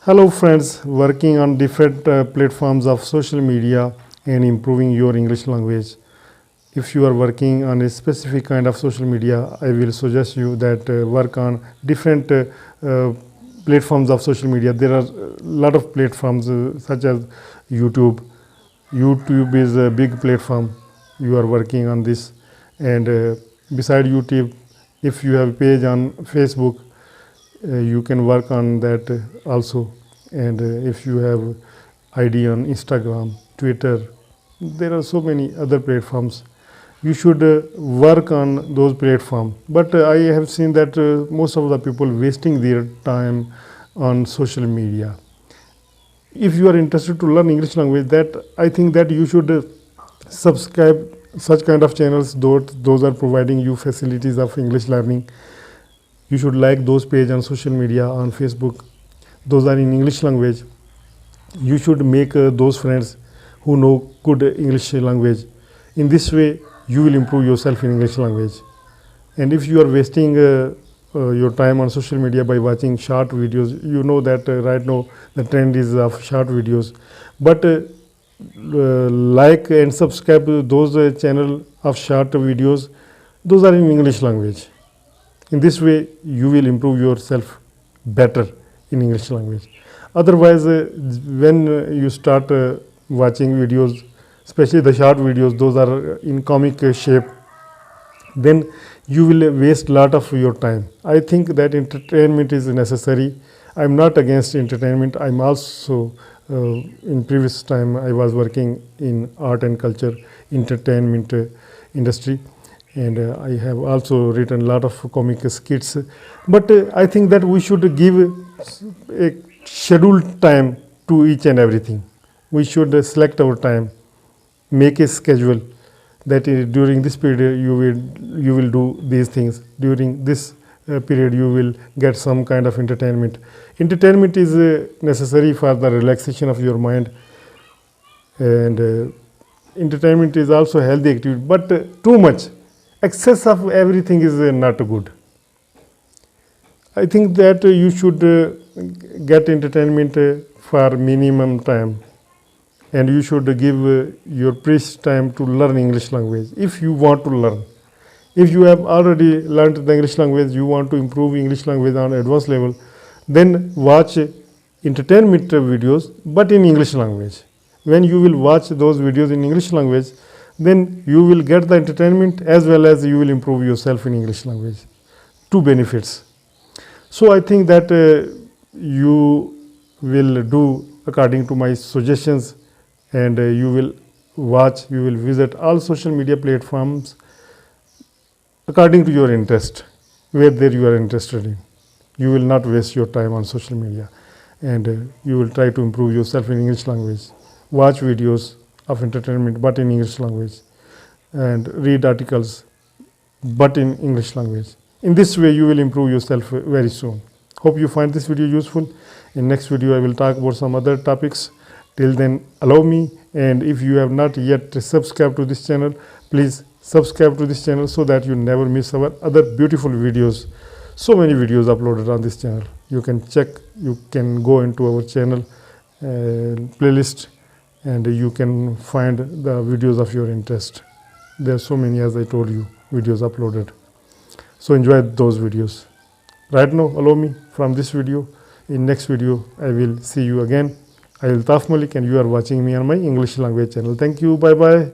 Hello friends, working on different platforms of social media and improving your English language. If you are working on a specific kind of social media, I will suggest you that work on different platforms of social media. There are a lot of platforms such as YouTube. YouTube is a big platform. You are working on this, and beside YouTube, if you have a page on Facebook, you can work on that also. And if you have ID on Instagram, Twitter, there are so many other platforms. You should work on those platforms. But I have seen that most of the people wasting their time on social media. If you are interested to learn English language, that I think that you should subscribe such kind of channels. Those are providing you facilities of English learning. You should like those pages on social media, on Facebook. Those are in English language. You should make those friends who know good English language. In this way, you will improve yourself in English language. And if you are wasting your time on social media by watching short videos, you know that right now the trend is of short videos. But like and subscribe to those channel of short videos. Those are in English language. In this way, you will improve yourself better in English language. Otherwise, when you start watching videos, especially the short videos, those are in comic shape, then you will waste a lot of your time. I think that entertainment is necessary. I'm not against entertainment. I'm also, in previous time, I was working in art and culture, entertainment industry. And I have also written a lot of comic skits. But I think that we should give a scheduled time to each and everything. We should select our time, make a schedule that during this period you will do these things. During this period you will get some kind of entertainment. Entertainment is necessary for the relaxation of your mind, and entertainment is also a healthy activity, but too much. Excess of everything is not good. I think that you should get entertainment for minimum time, and you should give your precious time to learn English language if you want to learn. If you have already learned the English language, you want to improve English language on advanced level, then watch entertainment videos but in English language. When you will watch those videos in English language, then you will get the entertainment as well as you will improve yourself in English language. Two benefits. So I think that you will do according to my suggestions, and you will visit all social media platforms according to your interest, whether you are interested in. You will not waste your time on social media, and you will try to improve yourself in English language. Watch videos of entertainment but in English language, and read articles but in English language. In this way you will improve yourself very soon. Hope you find this video useful. In next video I will talk about some other topics. Till then, allow me, and if you have not yet subscribed to this channel, please subscribe to this channel so that you never miss our other beautiful videos. So many videos uploaded on this channel. You can check, you can go into our channel playlist, and you can find the videos of your interest. There are so many, as I told you, videos uploaded. So enjoy those videos. Right now, allow me from this video. In next video, I will see you again. I am Altaf Malik, and you are watching me on my English language channel. Thank you. Bye-bye.